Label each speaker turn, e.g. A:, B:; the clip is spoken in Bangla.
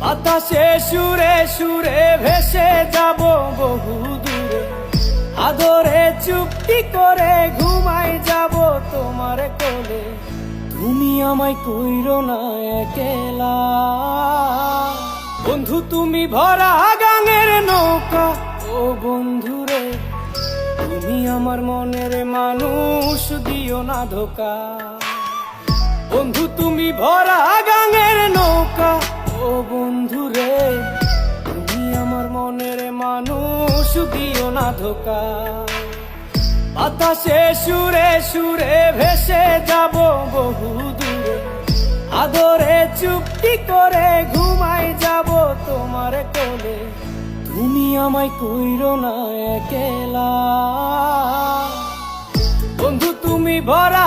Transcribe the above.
A: বাতাসে সুরে সুরে ভেসে যাব বহু দূরে, আদরে চুপটি করে ঘুমাই যাব তোমার কোলে। তুমি আমায় কইরো না একলা, বন্ধু তুমি ভরা গাঙের নৌকা। ও বন্ধুরে তুমি আমার মনের মানুষ, দিও না ধোকা। বন্ধু তুমি ভরা গাঙের নৌকা। ও বন্ধুরে তুমি আমার মনের মানুষ, দিও না ধোকা। বাতাসে সুরে সুরে ভেসে যাব বহু দূরে, আদরে চুপটি করে ঘুমাই যাব তোমার কোলে। তুমি আমায় কইরো না একলা, বন্ধু তুমি ভরা